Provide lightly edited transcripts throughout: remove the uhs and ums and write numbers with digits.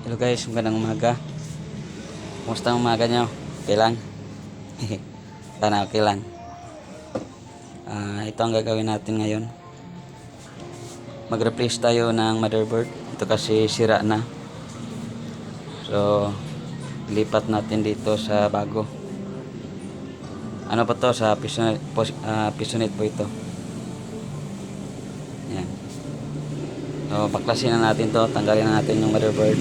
Hello guys, magandang umaga. Kumusta ang umaga nyo? Okay lang? Sana okay lang. Ito ang gagawin natin ngayon. Mag-replace tayo ng motherboard. Ito kasi sira na. So, lipat natin dito sa bago. Ano pa to? Sa Pisonet po ito. Yan. So, baklasin na natin to. Tanggalin na natin yung motherboard.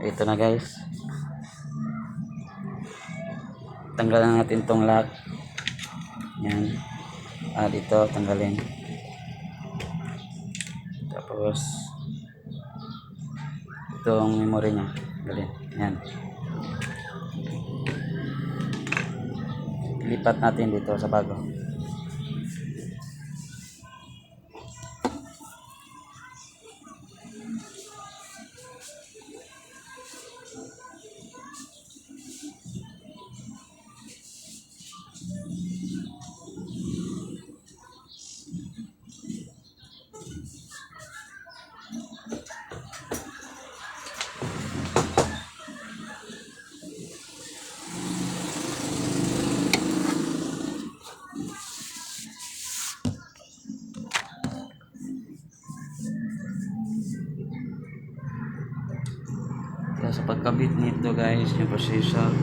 Ito na guys. Tanggalan natin tong lock. Yan. Ito tanggalin. Tapos itong memory nya. Tanggalin. Yan. Lipat natin dito sa bago. Kaya sa pagkabit nito guys, yung processor,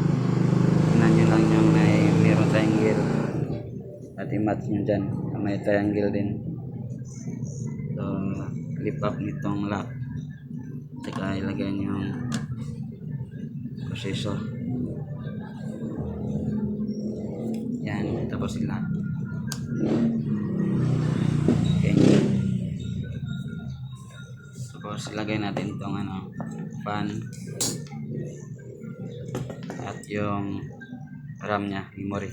tingnan nyo lang yung meron triangle at i-match nyo dyan, may triangle din. So flip up nitong lock, saka ilagay nyo yung processor. Yan, tapos i-lock. Okay, tapos ilagay natin itong fan at yung RAM nya, memory.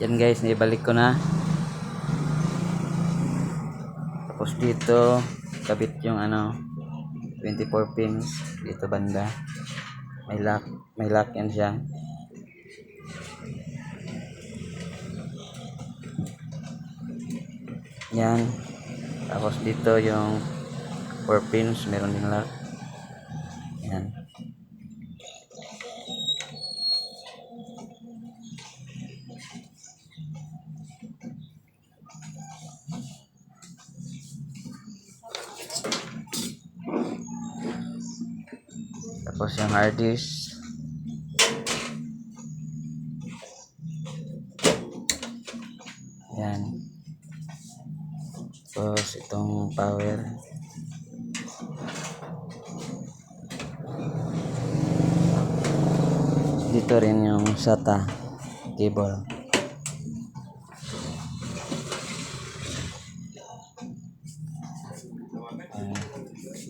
Yan guys, naibalik ko na. Tapos dito, kabit yung 24 pins dito banda. May lock yan siya. Yan. Tapos dito yung 4 pins, meron din lock. Yan. Tapos yung hard disk. Yan. Tapos itong power. Dito rin yung SATA cable.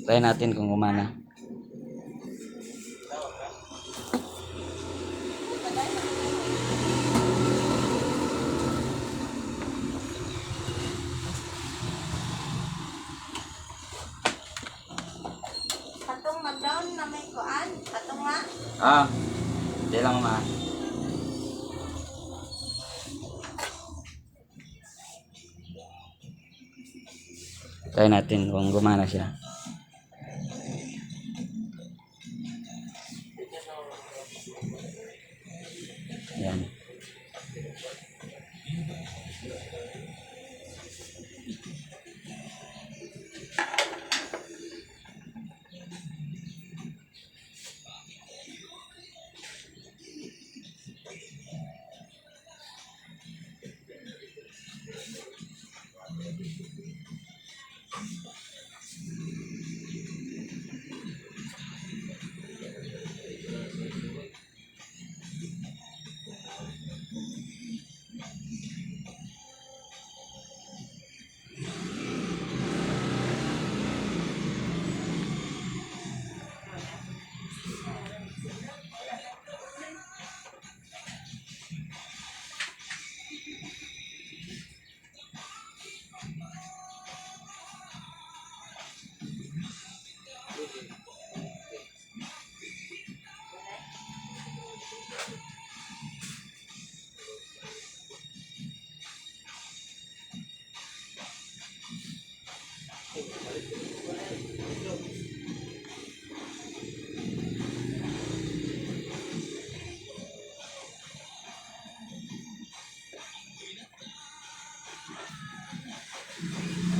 Try natin kung gumana. Katong mag-down na may kuan, katong nga. Hindi lang ma. Try natin kung gumana siya. Yan.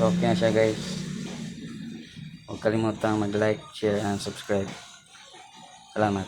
So, okay na siya guys. Huwag kalimutang mag-like, share, and subscribe. Salamat.